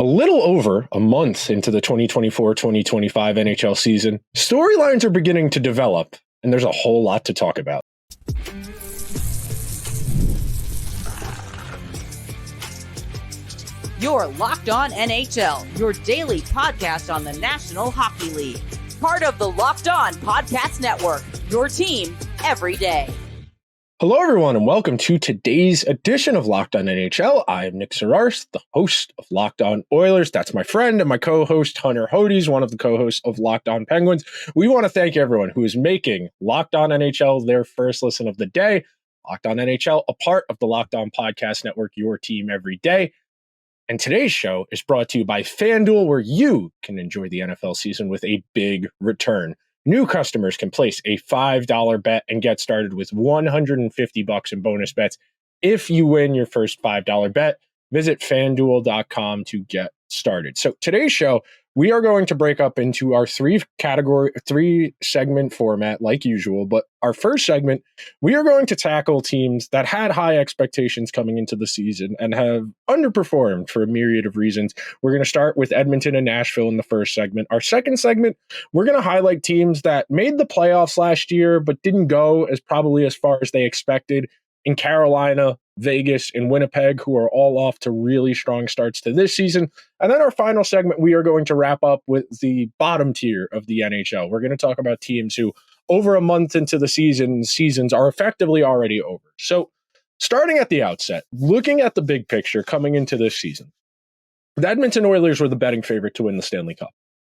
A little over a month into the 2024-2025 NHL season, storylines are beginning to develop, and there's a whole lot to talk about. You're Locked On NHL, your daily podcast on the National Hockey League. Part of the Locked On Podcast Network, your team every day. Hello, everyone, and welcome to today's edition of Locked On NHL. I am Nick Zararis, the host of Locked On Oilers. That's my friend and my co-host, Hunter Hodies, one of the co-hosts of Locked On Penguins. We want to thank everyone who is making Locked On NHL their first listen of the day. Locked On NHL, a part of the Locked On Podcast Network, your team every day. And today's show is brought to you by FanDuel, where you can enjoy the NFL season with a big return. New customers can place a $5 bet and get started with $150 in bonus bets if you win your first $5 bet. Visit FanDuel.com to get started. So today's show, we are going to break up into our three segment format like usual. But our first segment, we are going to tackle teams that had high expectations coming into the season and have underperformed for a myriad of reasons. We're going to start with Edmonton and Nashville in the first segment. Our second segment, we're going to highlight teams that made the playoffs last year, but didn't go probably as far as they expected in Carolina, Vegas, and Winnipeg, who are all off to really strong starts to this season. And then our final segment, we are going to wrap up with the bottom tier of the NHL. We're going to talk about teams who, over a month into the seasons are effectively already over. So starting at the outset, looking at the big picture coming into this season, the Edmonton Oilers were the betting favorite to win the Stanley Cup.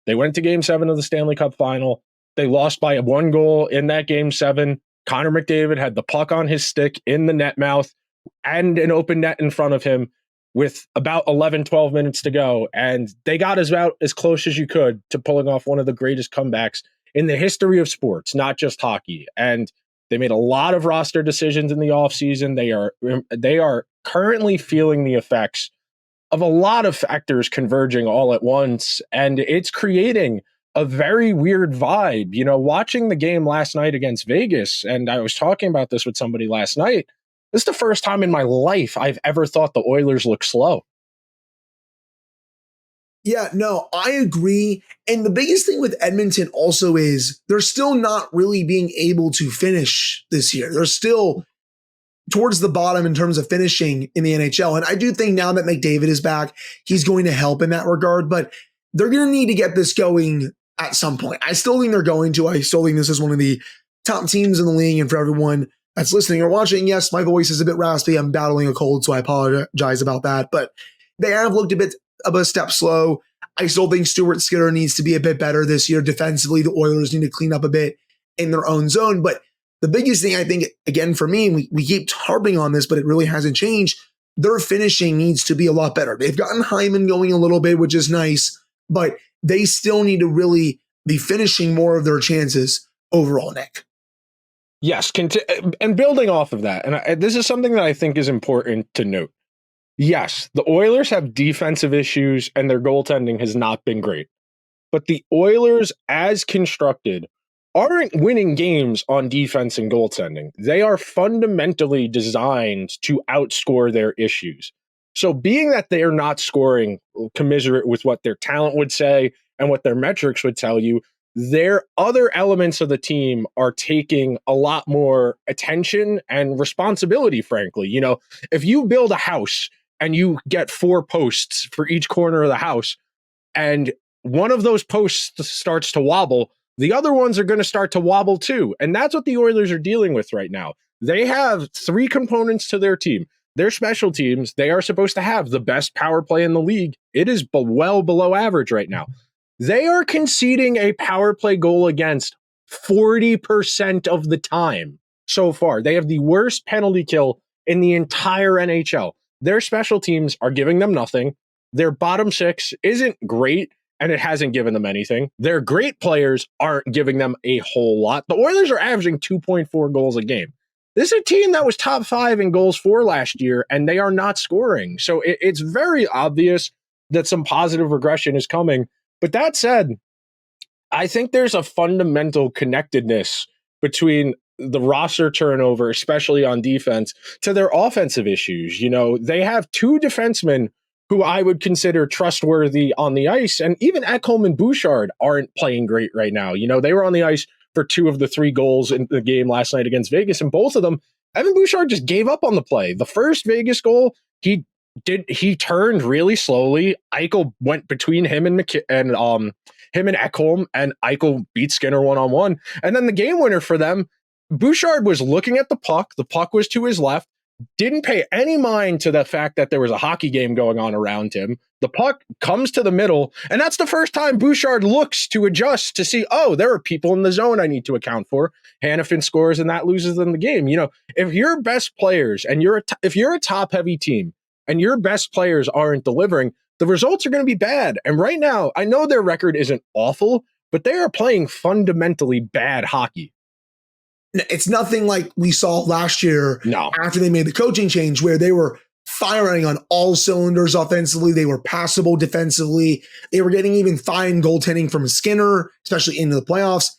They went to Game 7 of the Stanley Cup final. They lost by 1 goal in that Game 7. Connor McDavid had the puck on his stick in the net mouth and an open net in front of him with about 11, 12 minutes to go. And they got about as close as you could to pulling off one of the greatest comebacks in the history of sports, not just hockey. And they made a lot of roster decisions in the offseason. They are currently feeling the effects of a lot of factors converging all at once. And it's creating a very weird vibe. You know, watching the game last night against Vegas, and I was talking about this with somebody last night, this is the first time in my life I've ever thought the Oilers look slow. Yeah, no, I agree. And the biggest thing with Edmonton also is they're still not really being able to finish this year. They're still towards the bottom in terms of finishing in the NHL. And I do think now that McDavid is back, he's going to help in that regard. But they're going to need to get this going at some point. I still think they're going to. I still think this is one of the top teams in the league. And for everyone that's listening or watching, yes, my voice is a bit raspy. I'm battling a cold, so I apologize about that. But they have looked a bit of a step slow. I still think Stuart Skinner needs to be a bit better this year. Defensively, the Oilers need to clean up a bit in their own zone. But the biggest thing I think, again, for me, we keep harping on this, but it really hasn't changed. Their finishing needs to be a lot better. They've gotten Hyman going a little bit, which is nice, but they still need to really be finishing more of their chances overall, Nick. Yes, and building off of that, and this is something that I think is important to note. Yes, the Oilers have defensive issues and their goaltending has not been great. But the Oilers, as constructed, aren't winning games on defense and goaltending. They are fundamentally designed to outscore their issues. So being that they are not scoring commensurate with what their talent would say and what their metrics would tell you, their other elements of the team are taking a lot more attention and responsibility, frankly. You know, if you build a house and you get 4 posts for each corner of the house, and one of those posts starts to wobble, the other ones are going to start to wobble too. And that's what the Oilers are dealing with right now. They have 3 components to their team. Their special teams, they are supposed to have the best power play in the league. It is well below average right now. They are conceding a power play goal against 40% of the time so far. They have the worst penalty kill in the entire NHL. Their special teams are giving them nothing. Their bottom 6 isn't great, and it hasn't given them anything. Their great players aren't giving them a whole lot. The Oilers are averaging 2.4 goals a game. This is a team that was top 5 in goals for last year, and they are not scoring. So it's very obvious that some positive regression is coming. But that said, I think there's a fundamental connectedness between the roster turnover, especially on defense, to their offensive issues. You know, they have 2 defensemen who I would consider trustworthy on the ice. And even Ekholm and Bouchard aren't playing great right now. They were on the ice for 2 of the 3 goals in the game last night against Vegas, and both of them, Evan Bouchard just gave up on the play. The first Vegas goal, he turned really slowly. Eichel went between him and Ekholm, and Eichel beat Skinner one-on-one. And then the game winner for them, Bouchard was looking at the puck. The puck was to his left. Didn't pay any mind to the fact that there was a hockey game going on around him. The puck comes to the middle, and that's the first time Bouchard looks to adjust to see, oh, there are people in the zone I need to account for. Hanifin scores, and that loses them the game. If your best players, and if you're a top-heavy team, and your best players aren't delivering, the results are going to be bad. And right now, I know their record isn't awful, but they are playing fundamentally bad hockey. It's nothing like we saw last year after they made the coaching change, where they were firing on all cylinders offensively. They were passable defensively. They were getting even fine goaltending from Skinner, especially into the playoffs.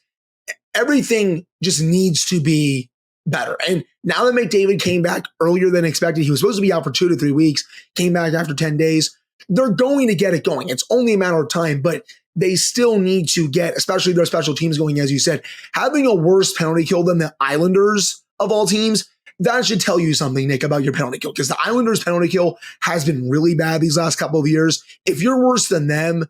Everything just needs to be better. And now that McDavid came back earlier than expected, he was supposed to be out for 2 to 3 weeks, came back after 10 days. They're going to get it going. It's only a matter of time, but they still need to get, especially their special teams going, as you said. Having a worse penalty kill than the Islanders of all teams, that should tell you something, Nick, about your penalty kill, because the Islanders' penalty kill has been really bad these last couple of years. If you're worse than them,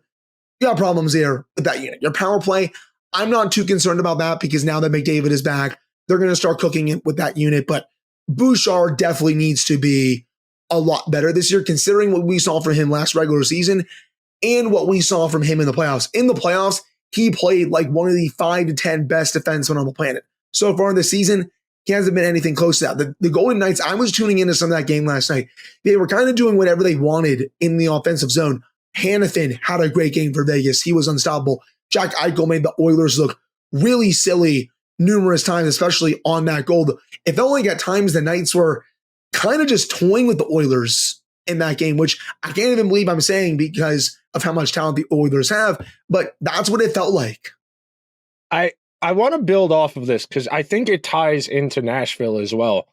you got problems there with that unit. Your power play, I'm not too concerned about that, because now that McDavid is back, they're going to start cooking it with that unit. But Bouchard definitely needs to be a lot better this year, considering what we saw from him last regular season and what we saw from him in the playoffs. In the playoffs, he played like one of the 5 to 10 best defensemen on the planet. So far in the season, he hasn't been anything close to that. The Golden Knights, I was tuning into some of that game last night. They were kind of doing whatever they wanted in the offensive zone. Hanifin had a great game for Vegas. He was unstoppable. Jack Eichel made the Oilers look really silly numerous times, especially on that goal. It felt like at times the Knights were kind of just toying with the Oilers in that game, which I can't even believe I'm saying because of how much talent the Oilers have, but that's what it felt like. I want to build off of this because I think it ties into Nashville as well.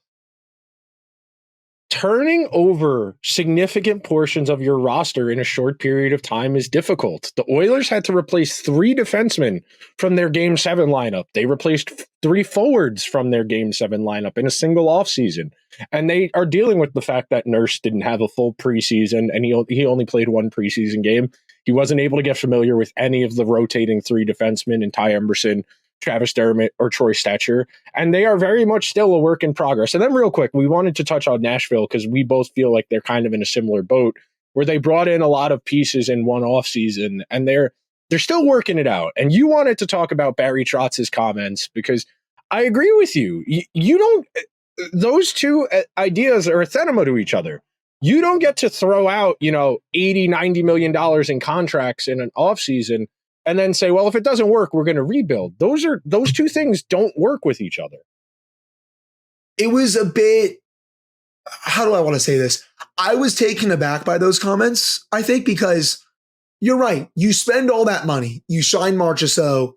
Turning over significant portions of your roster in a short period of time is difficult. The Oilers had to replace 3 defensemen from their Game 7 lineup. They replaced 3 forwards from their Game 7 lineup in a single offseason. And they are dealing with the fact that Nurse didn't have a full preseason, and he only played 1 preseason game. He wasn't able to get familiar with any of the rotating 3 defensemen in Ty Emberson, Travis Dermott, or Troy Stetcher, and they are very much still a work in progress. And then real quick, we wanted to touch on Nashville because we both feel like they're kind of in a similar boat where they brought in a lot of pieces in one offseason, and they're still working it out. And you wanted to talk about Barry Trotz's comments because I agree with you. You don't, those two ideas are anathema to each other. You don't get to throw out, $80-90 million in contracts in an offseason and then say, well, if it doesn't work, we're going to rebuild. Those two things don't work with each other. It was a bit, how do I want to say this? I was taken aback by those comments, I think, because you're right. You spend all that money. You sign Marchessault,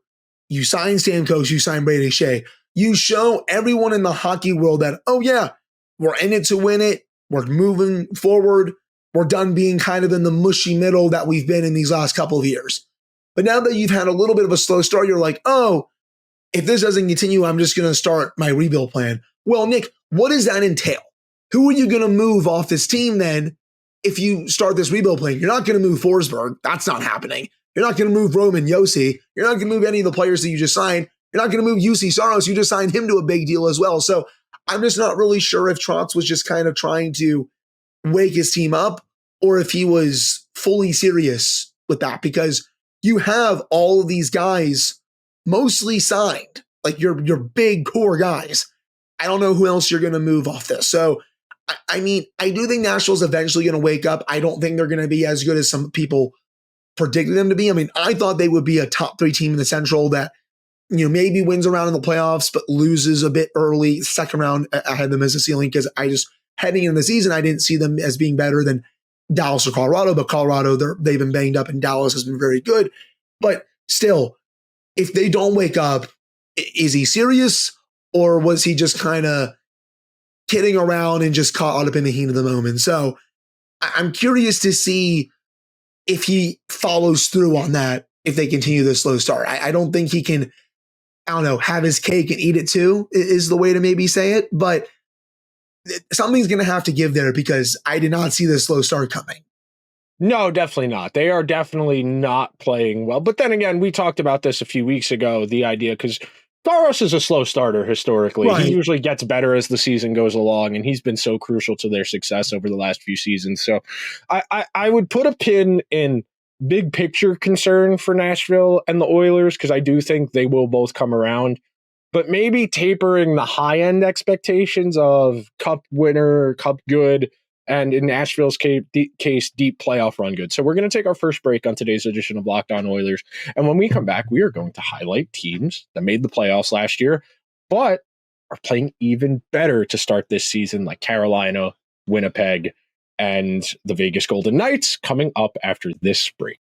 you sign Stamkos, you sign Brady Shea. You show everyone in the hockey world that, oh yeah, we're in it to win it. We're moving forward. We're done being kind of in the mushy middle that we've been in these last couple of years. But now that you've had a little bit of a slow start, you're like, oh, if this doesn't continue, I'm just going to start my rebuild plan. Well, Nick, what does that entail? Who are you going to move off this team then if you start this rebuild plan? You're not going to move Forsberg. That's not happening. You're not going to move Roman Josi. You're not going to move any of the players that you just signed. You're not going to move UC Saros. You just signed him to a big deal as well. So I'm just not really sure if Trotz was just kind of trying to wake his team up or if he was fully serious with that, because you have all of these guys mostly signed, like your big core guys. I don't know who else you're going to move off this. So, I mean, I do think Nashville's eventually going to wake up. I don't think they're going to be as good as some people predicted them to be. I mean, I thought they would be a top 3 team in the Central that, maybe wins a round in the playoffs, but loses a bit early. Second round, I had them as a ceiling because heading into the season, I didn't see them as being better than Dallas or Colorado, but Colorado, they've been banged up and Dallas has been very good. But still, if they don't wake up, is he serious or was he just kind of kidding around and just caught up in the heat of the moment? So I'm curious to see if he follows through on that, if they continue this slow start. I don't think he can, I don't know, have his cake and eat it too, is the way to maybe say it. But something's going to have to give there because I did not see this slow start coming. No, definitely not. They are definitely not playing well. But then again, we talked about this a few weeks ago, the idea, because Zararis is a slow starter historically. Right. He usually gets better as the season goes along, and he's been so crucial to their success over the last few seasons. So I would put a pin in big picture concern for Nashville and the Oilers, because I do think they will both come around. But maybe tapering the high-end expectations of cup winner, cup good, and in Nashville's case, deep playoff run good. So we're going to take our first break on today's edition of Locked On Oilers. And when we come back, we are going to highlight teams that made the playoffs last year, but are playing even better to start this season, like Carolina, Winnipeg, and the Vegas Golden Knights, coming up after this break.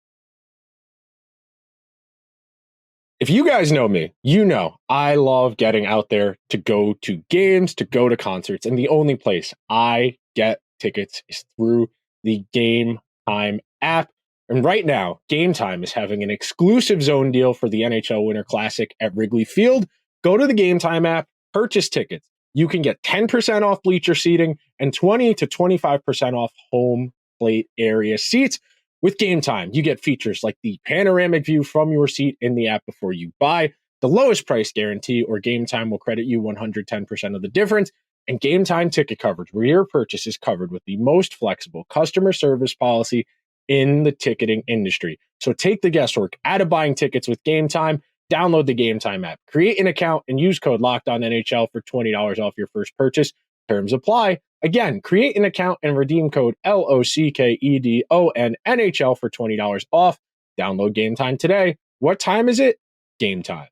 If you guys know me, you know I love getting out there to go to games, to go to concerts, and the only place I get tickets is through the Gametime app. And right now, Gametime is having an exclusive zone deal for the NHL Winter Classic at Wrigley Field. Go to the Gametime app, purchase tickets. You can get 10% off bleacher seating and 20 to 25% off home plate area seats. With Gametime, you get features like the panoramic view from your seat in the app before you buy, the lowest price guarantee, or Gametime will credit you 110% of the difference, and Gametime ticket coverage, where your purchase is covered with the most flexible customer service policy in the ticketing industry. So take the guesswork out of buying tickets with Gametime. Download the Gametime app, create an account, and use code LOCKEDONNHL for $20 off your first purchase. Terms apply. Again, create an account and redeem code LOCKEDONNHL for $20 off. Download Gametime today. What time is it? Gametime.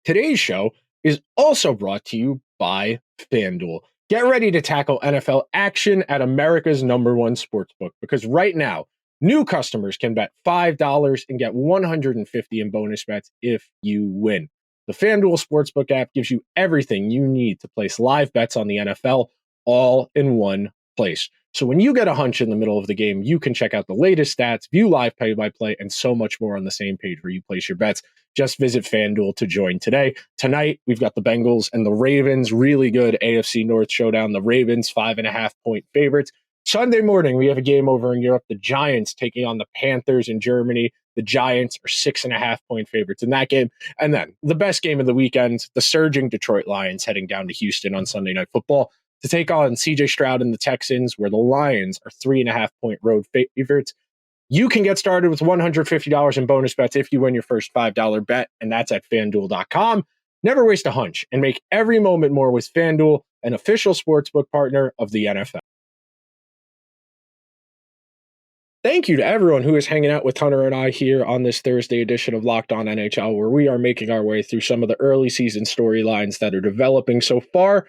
Today's show is also brought to you by FanDuel. Get ready to tackle NFL action at America's #1 sportsbook, because right now, new customers can bet $5 and get $150 in bonus bets if you win. The FanDuel Sportsbook app gives you everything you need to place live bets on the NFL all in one place. So when you get a hunch in the middle of the game, you can check out the latest stats, view live play-by-play, and so much more on the same page where you place your bets. Just visit FanDuel to join today. Tonight, we've got the Bengals and the Ravens. Really good AFC North showdown. The Ravens, 5.5-point favorites. Sunday morning, we have a game over in Europe. The Giants taking on the Panthers in Germany. The Giants are 6.5-point favorites in that game. And then the best game of the weekend, the surging Detroit Lions heading down to Houston on Sunday Night Football to take on CJ Stroud and the Texans, where the Lions are 3.5-point road favorites. You can get started with $150 in bonus bets if you win your first $5 bet, and that's at FanDuel.com. Never waste a hunch and make every moment more with FanDuel, an official sportsbook partner of the NFL. Thank you to everyone who is hanging out with Hunter and I here on this Thursday edition of Locked On NHL, where we are making our way through some of the early season storylines that are developing so far.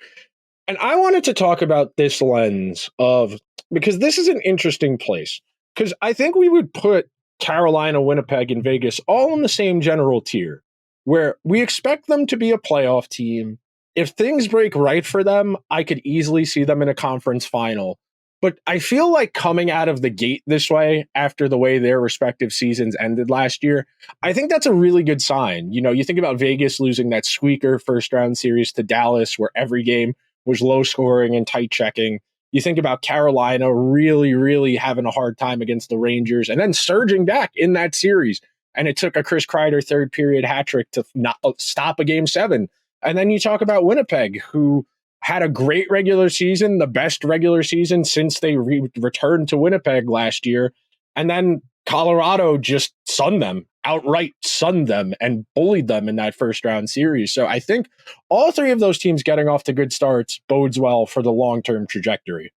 And I wanted to talk about this lens of, because this is an interesting place, because I think we would put Carolina, Winnipeg, and Vegas all in the same general tier, where we expect them to be a playoff team. If things break right for them, I could easily see them in a conference final. But I feel like coming out of the gate this way, after the way their respective seasons ended last year, I think that's a really good sign. You know, you think about Vegas losing that squeaker first round series to Dallas, where every game was low scoring and tight checking. You think about Carolina really, really having a hard time against the Rangers and then surging back in that series. And it took a Chris Kreider third period hat trick to not stop a game 7. And then you talk about Winnipeg, who had a great regular season, the best regular season since they returned to Winnipeg last year. And then Colorado just outright sunned them and bullied them in that first round series. So I think all three of those teams getting off to good starts bodes well for the long-term trajectory.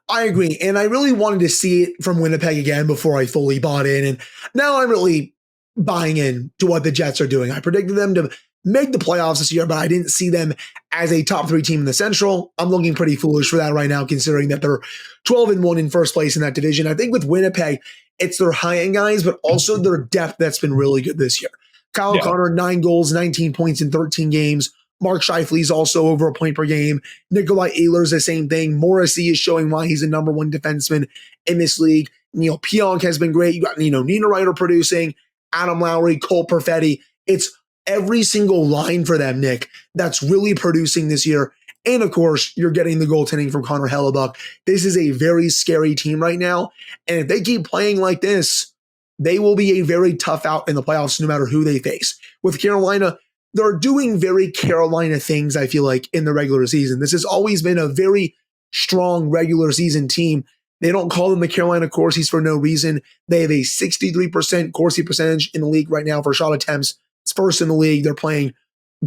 I agree. And I really wanted to see it from Winnipeg again before I fully bought in. And now I'm really buying in to what the Jets are doing. I predicted them to make the playoffs this year, but I didn't see them as a top 3 team in the Central. I'm looking pretty foolish for that right now, considering that they're 12-1 in first place in that division. I think with Winnipeg, it's their high-end guys, but also their depth that's been really good this year. Kyle Connor, 9 goals, 19 points in 13 games. Mark Scheifele's also over a point per game. Nikolai Ehlers, the same thing. Morrissey is showing why he's a number one defenseman in this league. Neil Pionk has been great. You got, Nina Ryder producing, Adam Lowry, Cole Perfetti. It's every single line for them, Nick, that's really producing this year. And of course, you're getting the goaltending from Connor Hellebuck. This is a very scary team right now. And if they keep playing like this, they will be a very tough out in the playoffs no matter who they face. With Carolina, they're doing very Carolina things, I feel like, in the regular season. This has always been a very strong regular season team. They don't call them the Carolina Corsies for no reason. They have a 63% Corsi percentage in the league right now for shot attempts. It's first in the league. They're playing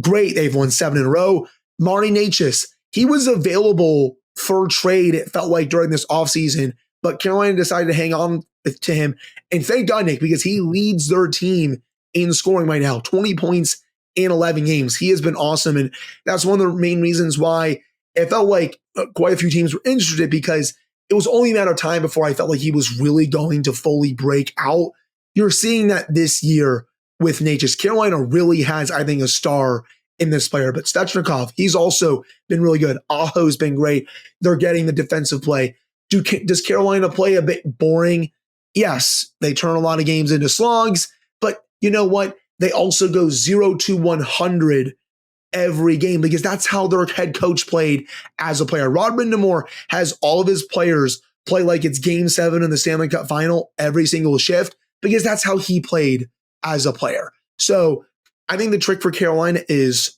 great. They've won 7 in a row. Marty Necas, he was available for trade, it felt like, during this offseason, but Carolina decided to hang on to him. And thank God, Nick, because he leads their team in scoring right now, 20 points in 11 games. He has been awesome. And that's one of the main reasons why it felt like quite a few teams were interested, because it was only a matter of time before I felt like he was really going to fully break out. You're seeing that this year with Necas. Carolina really has, I think, a star in this player. But Stechnikov, he's also been really good. Aho's been great. They're getting the defensive play. Does Carolina play a bit boring? Yes, they turn a lot of games into slogs. But you know what? They also go 0-100 every game, because that's how their head coach played as a player. Rod Brindamore has all of his players play like it's game 7 in the Stanley Cup final every single shift, because that's how he played as a player. So I think the trick for Carolina is,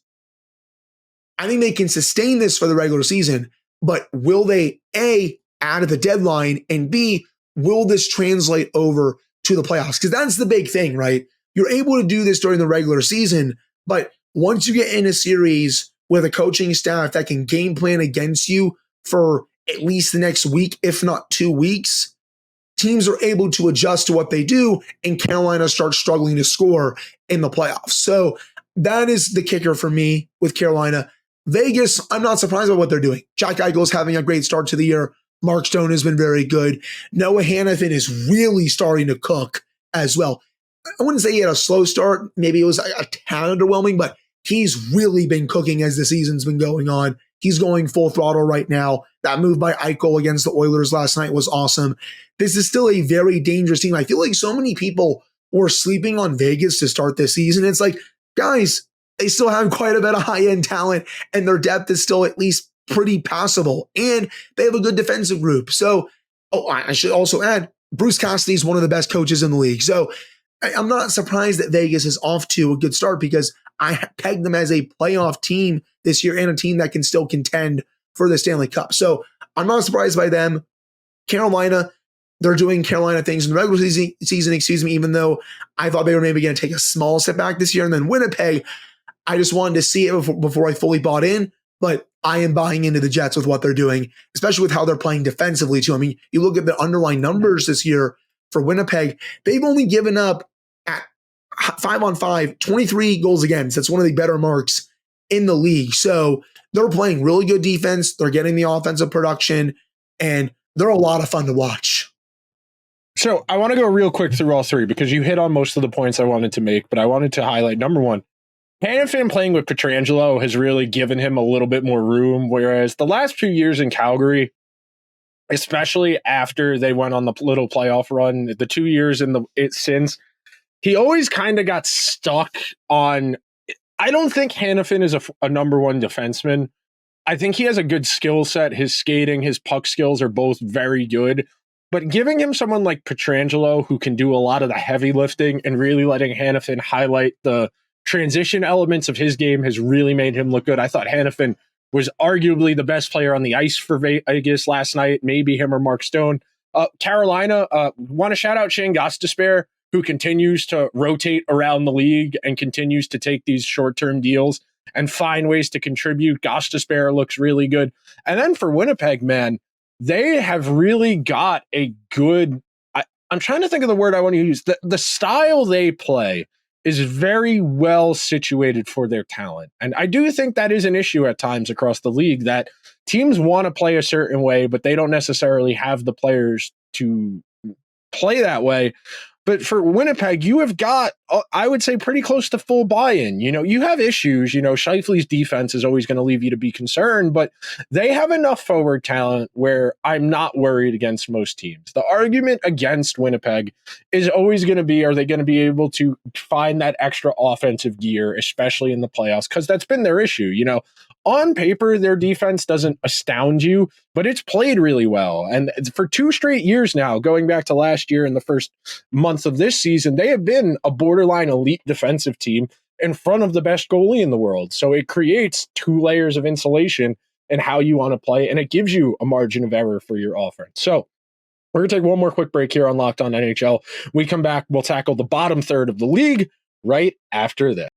I think they can sustain this for the regular season, but will they, A, add at the deadline, and B, will this translate over to the playoffs? Because that's the big thing, right? You're able to do this during the regular season, but once you get in a series with a coaching staff that can game plan against you for at least the next week, if not 2 weeks, teams are able to adjust to what they do, and Carolina starts struggling to score in the playoffs. So that is the kicker for me with Carolina. Vegas, I'm not surprised by what they're doing. Jack Eichel's having a great start to the year. Mark Stone has been very good. Noah Hannafin is really starting to cook as well. I wouldn't say he had a slow start. Maybe it was a tad underwhelming, but he's really been cooking as the season's been going on. He's going full throttle right now. That move by Eichel against the Oilers last night was awesome. This is still a very dangerous team. I feel like so many people were sleeping on Vegas to start this season. It's like, guys, they still have quite a bit of high-end talent, and their depth is still at least pretty passable. And they have a good defensive group. So, I should also add, Bruce Cassidy is one of the best coaches in the league. So I'm not surprised that Vegas is off to a good start, because I pegged them as a playoff team this year and a team that can still contend for the Stanley Cup. So I'm not surprised by them. Carolina, they're doing Carolina things in the regular season, even though I thought they were maybe going to take a small step back this year. And then Winnipeg, I just wanted to see it before I fully bought in, but I am buying into the Jets with what they're doing, especially with how they're playing defensively too. I mean, you look at the underlying numbers this year for Winnipeg, they've only given up at 5-on-5, 23 goals against. That's one of the better marks in the league. So they're playing really good defense. They're getting the offensive production, and they're a lot of fun to watch. So I want to go real quick through all three, because you hit on most of the points I wanted to make, but I wanted to highlight number one. Hannafin playing with Pietrangelo has really given him a little bit more room, whereas the last few years in Calgary, especially after they went on the little playoff run, the 2 years since, he always kind of got stuck on. I don't think Hannafin is a number one defenseman. I think he has a good skill set. His skating, his puck skills are both very good. But giving him someone like Pietrangelo, who can do a lot of the heavy lifting, and really letting Hannafin highlight the transition elements of his game has really made him look good. I thought Hannafin was arguably the best player on the ice for Vegas last night, maybe him or Mark Stone. Carolina, want to shout out Shane Gostisbehere, who continues to rotate around the league and continues to take these short-term deals and find ways to contribute. Gostisbehere looks really good. And then for Winnipeg, man, they have really got a good, I'm trying to think of the word I want to use. The style they play is very well situated for their talent. And I do think that is an issue at times across the league, that teams want to play a certain way, but they don't necessarily have the players to play that way. But for Winnipeg, you have got, I would say, pretty close to full buy-in. You have issues. Scheifele's defense is always going to leave you to be concerned, but they have enough forward talent where I'm not worried against most teams. The argument against Winnipeg is always going to be, are they going to be able to find that extra offensive gear, especially in the playoffs? Because that's been their issue. On paper, their defense doesn't astound you, but it's played really well. And for 2 straight years now, going back to last year and the first month of this season, they have been a borderline elite defensive team in front of the best goalie in the world. So it creates 2 layers of insulation in how you want to play, and it gives you a margin of error for your offense. So we're going to take one more quick break here on Locked On NHL. We come back, we'll tackle the bottom third of the league right after this.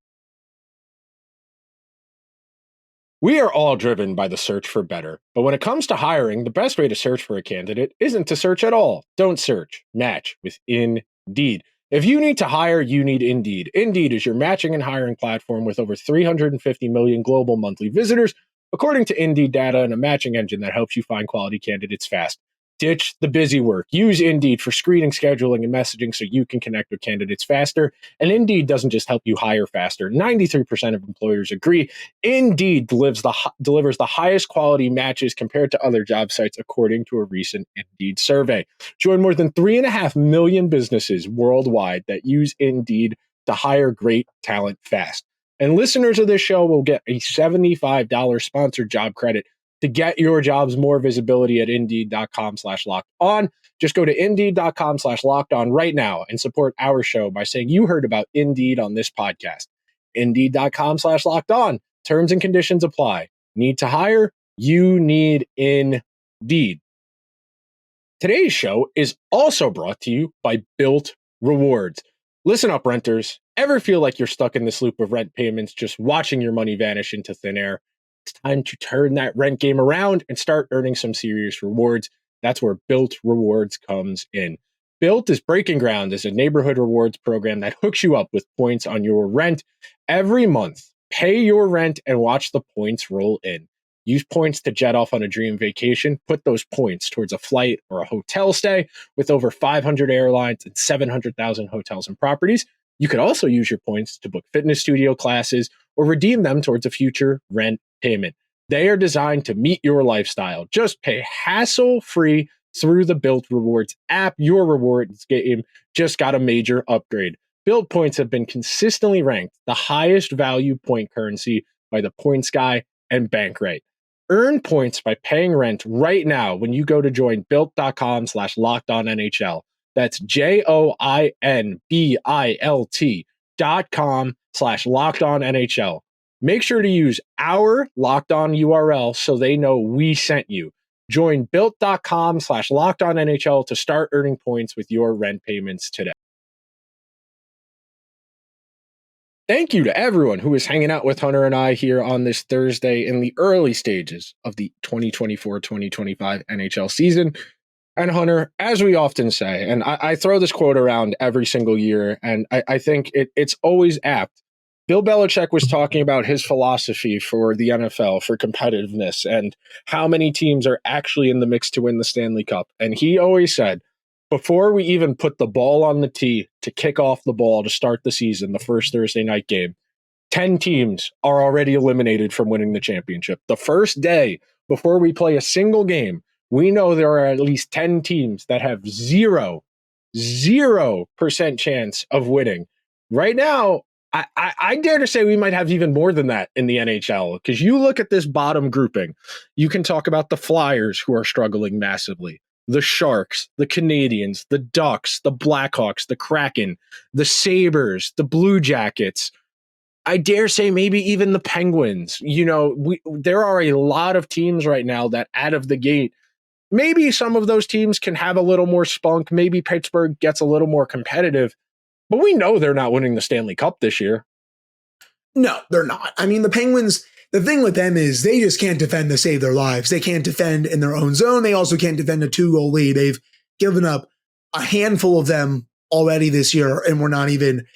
We are all driven by the search for better, but when it comes to hiring, the best way to search for a candidate isn't to search at all. Don't search. Match with Indeed. If you need to hire, you need Indeed. Indeed is your matching and hiring platform with over 350 million global monthly visitors, according to Indeed data, and a matching engine that helps you find quality candidates fast. Ditch the busy work. Use Indeed for screening, scheduling, and messaging so you can connect with candidates faster. And Indeed doesn't just help you hire faster. 93% of employers agree. Indeed delivers the highest quality matches compared to other job sites, according to a recent Indeed survey. Join more than 3.5 million businesses worldwide that use Indeed to hire great talent fast. And listeners of this show will get a $75 sponsored job credit to get your jobs more visibility at Indeed.com/locked-on. Just go to Indeed.com/locked-on right now and support our show by saying you heard about Indeed on this podcast. Indeed.com/locked-on. Terms and conditions apply. Need to hire? You need Indeed. Today's show is also brought to you by Built Rewards. Listen up, renters. Ever feel like you're stuck in this loop of rent payments, just watching your money vanish into thin air? It's time to turn that rent game around and start earning some serious rewards. That's where Built Rewards comes in. Built is breaking ground as a neighborhood rewards program that hooks you up with points on your rent every month. Pay your rent and watch the points roll in. Use points to jet off on a dream vacation. Put those points towards a flight or a hotel stay with over 500 airlines and 700,000 hotels and properties. You could also use your points to book fitness studio classes or redeem them towards a future rent payment. They are designed to meet your lifestyle. Just pay hassle-free through the Built Rewards app. Your rewards game just got a major upgrade. Built points have been consistently ranked the highest value point currency by the Points Guy and Bankrate. Earn points by paying rent right now when you go to join built.com/lockedonnhl. That's JOINBILT.com/lockedonnhl. Make sure to use our Locked On URL so they know we sent you. Join built.com/lockedonnhl to start earning points with your rent payments today. Thank you to everyone who is hanging out with Hunter and I here on this Thursday in the early stages of the 2024-2025 NHL season. And Hunter, as we often say, and I throw this quote around every single year, and I think it's always apt. Bill Belichick was talking about his philosophy for the NFL, for competitiveness, and how many teams are actually in the mix to win the Stanley Cup. And he always said, before we even put the ball on the tee to kick off the ball to start the season, the first Thursday night game, 10 teams are already eliminated from winning the championship. The first day, before we play a single game, we know there are at least 10 teams that have 0% chance of winning. Right now, I dare to say we might have even more than that in the NHL, because you look at this bottom grouping, you can talk about the Flyers, who are struggling massively, the Sharks, the Canadiens, the Ducks, the Blackhawks, the Kraken, the Sabres, the Blue Jackets. I dare say maybe even the Penguins. There are a lot of teams right now that out of the gate, maybe some of those teams can have a little more spunk. Maybe Pittsburgh gets a little more competitive, but we know they're not winning the Stanley Cup this year. No, they're not. I mean, the Penguins, the thing with them is they just can't defend to save their lives. They can't defend in their own zone. They also can't defend a 2-goal lead. They've given up a handful of them already this year, and we're not even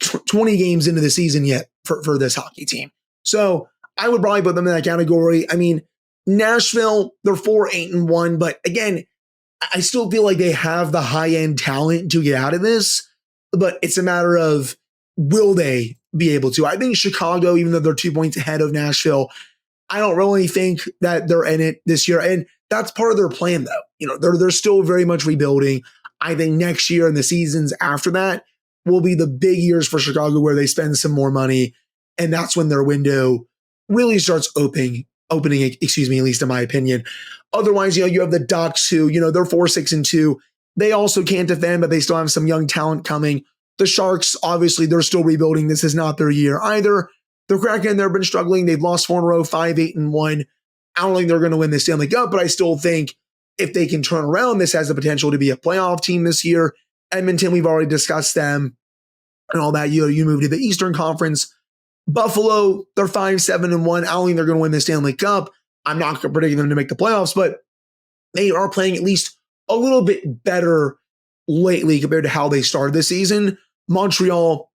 20 games into the season yet for this hockey team. So I would probably put them in that category. I mean, Nashville, they're 4-8-1, but again, I still feel like they have the high-end talent to get out of this, but it's a matter of will they be able to? I think Chicago, even though they're 2 points ahead of Nashville, I don't really think that they're in it this year. And that's part of their plan, though. They're still very much rebuilding. I think next year and the seasons after that will be the big years for Chicago where they spend some more money. And that's when their window really starts opening, at least in my opinion. Otherwise, you have the Ducks who, they're 4-6-2. They also can't defend, but they still have some young talent coming. The Sharks, obviously, they're still rebuilding. This is not their year either. The Kraken, they've been struggling. They've lost 4 in a row, 5-8-1. I don't think they're going to win the Stanley Cup, but I still think if they can turn around, this has the potential to be a playoff team this year. Edmonton, we've already discussed them and all that. You move to the Eastern Conference. Buffalo, they're 5-7-1. I don't think they're going to win the Stanley Cup. I'm not predicting them to make the playoffs, but they are playing at least a little bit better lately compared to how they started this season. Montreal,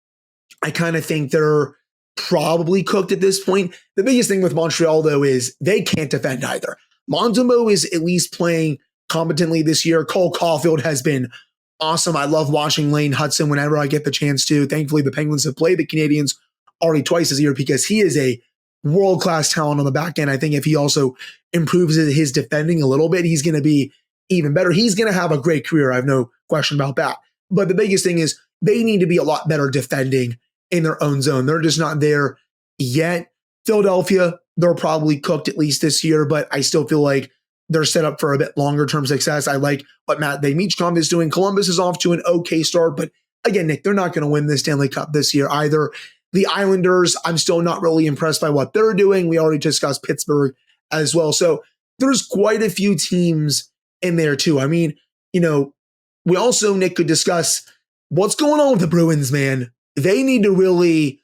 I kind of think they're probably cooked at this point. The biggest thing with Montreal, though, is they can't defend either. Montembeault is at least playing competently this year. Cole Caulfield has been awesome. I love watching Lane Hudson whenever I get the chance to. Thankfully, the Penguins have played the Canadians already twice this year because he is a world-class talent on the back end. I think if he also improves his defending a little bit, he's going to be even better. He's going to have a great career. I have no question about that. But the biggest thing is they need to be a lot better defending in their own zone. They're just not there yet. Philadelphia, they're probably cooked at least this year, but I still feel like they're set up for a bit longer-term success. I like what Matt Demichkov is doing. Columbus is off to an okay start, but again, Nick, they're not going to win the Stanley Cup this year either. The Islanders, I'm still not really impressed by what they're doing. We already discussed Pittsburgh as well. So there's quite a few teams in there too. I mean, we also, Nick, could discuss what's going on with the Bruins, man. They need to really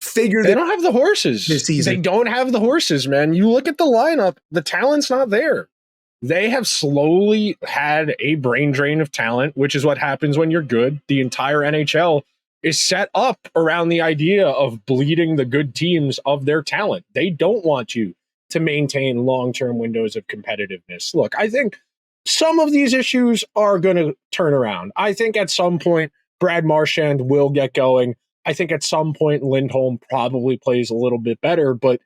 figure They don't have the horses this season. They don't have the horses, man. You look at the lineup, the talent's not there. They have slowly had a brain drain of talent, which is what happens when you're good. The entire NHL is set up around the idea of bleeding the good teams of their talent. They don't want you to maintain long-term windows of competitiveness. Look, I think some of these issues are going to turn around. I think at some point, Brad Marchand will get going. I think at some point, Lindholm probably plays a little bit better. But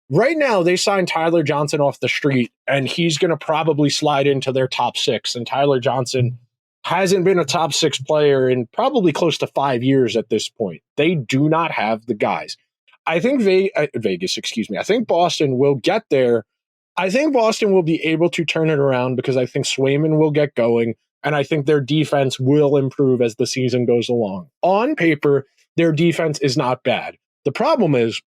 right now, they signed Tyler Johnson off the street, and he's going to probably slide into their top 6. And Tyler Johnson hasn't been a top 6 player in probably close to 5 years at this point. They do not have the guys. I think Vegas, I think Boston will get there. I think Boston will be able to turn it around because I think Swayman will get going, and I think their defense will improve as the season goes along. On paper, their defense is not bad. The problem is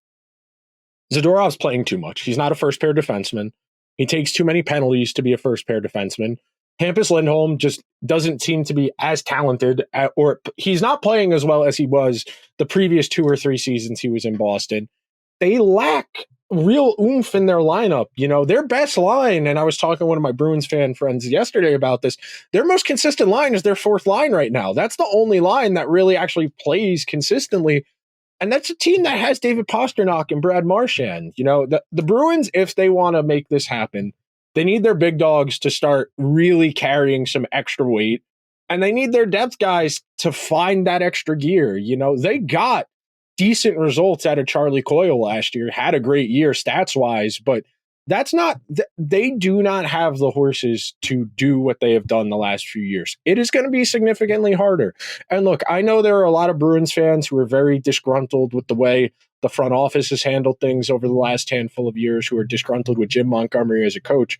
Zadorov's playing too much. He's not a first-pair defenseman. He takes too many penalties to be a first-pair defenseman. Hampus Lindholm just doesn't seem to be as talented, or he's not playing as well as he was the previous 2 or 3 seasons he was in Boston. They lack real oomph in their lineup. Their best line, and I was talking to one of my Bruins fan friends yesterday about this, their most consistent line is their 4th line right now. That's the only line that really actually plays consistently. And that's a team that has David Pastrnak and Brad Marchand. The Bruins, if they want to make this happen, they need their big dogs to start really carrying some extra weight, and they need their depth guys to find that extra gear. They got decent results out of Charlie Coyle last year, had a great year stats-wise, but they do not have the horses to do what they have done the last few years. It is going to be significantly harder. And look, I know there are a lot of Bruins fans who are very disgruntled with the way the front office has handled things over the last handful of years, who are disgruntled with Jim Montgomery as a coach.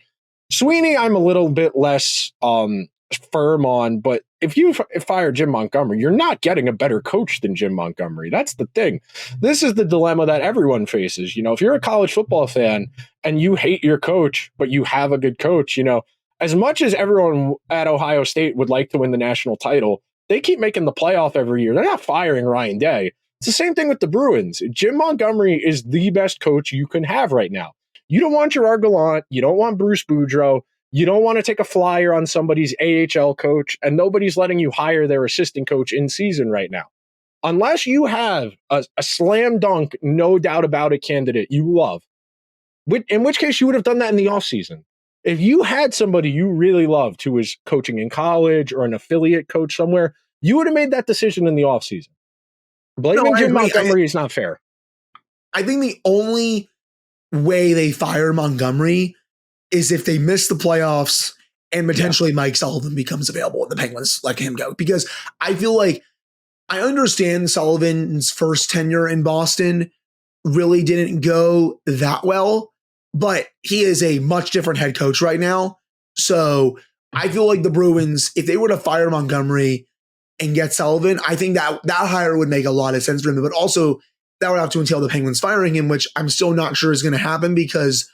Sweeney, I'm a little bit less firm on, but if you fire Jim Montgomery, you're not getting a better coach than Jim Montgomery. That's the thing. This is the dilemma that everyone faces. If you're a college football fan and you hate your coach, but you have a good coach, as much as everyone at Ohio State would like to win the national title, they keep making the playoff every year. They're not firing Ryan Day. It's the same thing with the Bruins. Jim Montgomery is the best coach you can have right now. You don't want Gerard Gallant. You don't want Bruce Boudreau. You don't want to take a flyer on somebody's AHL coach, and nobody's letting you hire their assistant coach in season right now. Unless you have a slam dunk, no doubt about it candidate you love, in which case you would have done that in the offseason. If you had somebody you really loved who was coaching in college or an affiliate coach somewhere, you would have made that decision in the offseason. Blaming Jim Montgomery is not fair. I think the only way they fire Montgomery is if they miss the playoffs and potentially Mike Sullivan becomes available and the Penguins let him go. Because I feel like I understand Sullivan's first tenure in Boston really didn't go that well, but he is a much different head coach right now. So I feel like the Bruins, if they were to fire Montgomery and get Sullivan, I think that hire would make a lot of sense for him. But also, that would have to entail the Penguins firing him, which I'm still not sure is going to happen because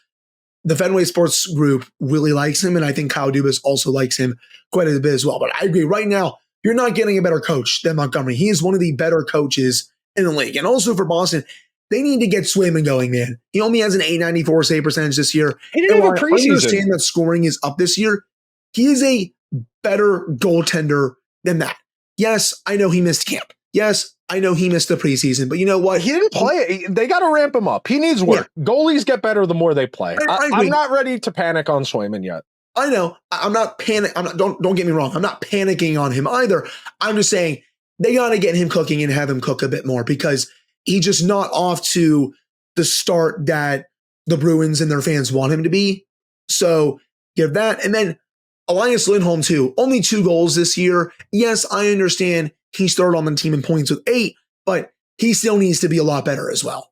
the Fenway Sports Group really likes him, and I think Kyle Dubas also likes him quite a bit as well. But I agree, right now, you're not getting a better coach than Montgomery. He is one of the better coaches in the league. And also for Boston, they need to get Swayman going, man. He only has an .894 save percentage this year. He didn't have a preseason. I understand that scoring is up this year. He is a better goaltender than that. Yes, I know he missed camp. Yes, I know he missed the preseason, but you know what? He didn't play. They got to ramp him up. He needs work. Yeah. Goalies get better the more they play. I'm not ready to panic on Swayman yet. I know. I'm not panicking. Don't get me wrong. I'm not panicking on him either. I'm just saying they got to get him cooking and have him cook a bit more because he's just not off to the start that the Bruins and their fans want him to be. So give that. And then Elias Lindholm too. Only 2 goals this year. Yes, I understand he started on the team in points with 8, but he still needs to be a lot better as well.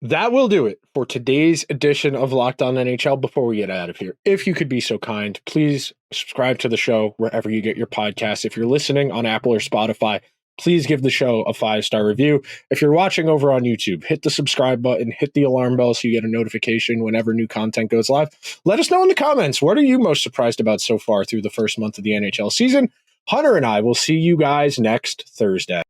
That will do it for today's edition of Locked On NHL. Before we get out of here, if you could be so kind, please subscribe to the show wherever you get your podcasts. If you're listening on Apple or Spotify, please give the show a 5-star review. If you're watching over on YouTube, hit the subscribe button, hit the alarm bell so you get a notification whenever new content goes live. Let us know in the comments, what are you most surprised about so far through the first month of the NHL season? Hunter and I will see you guys next Thursday.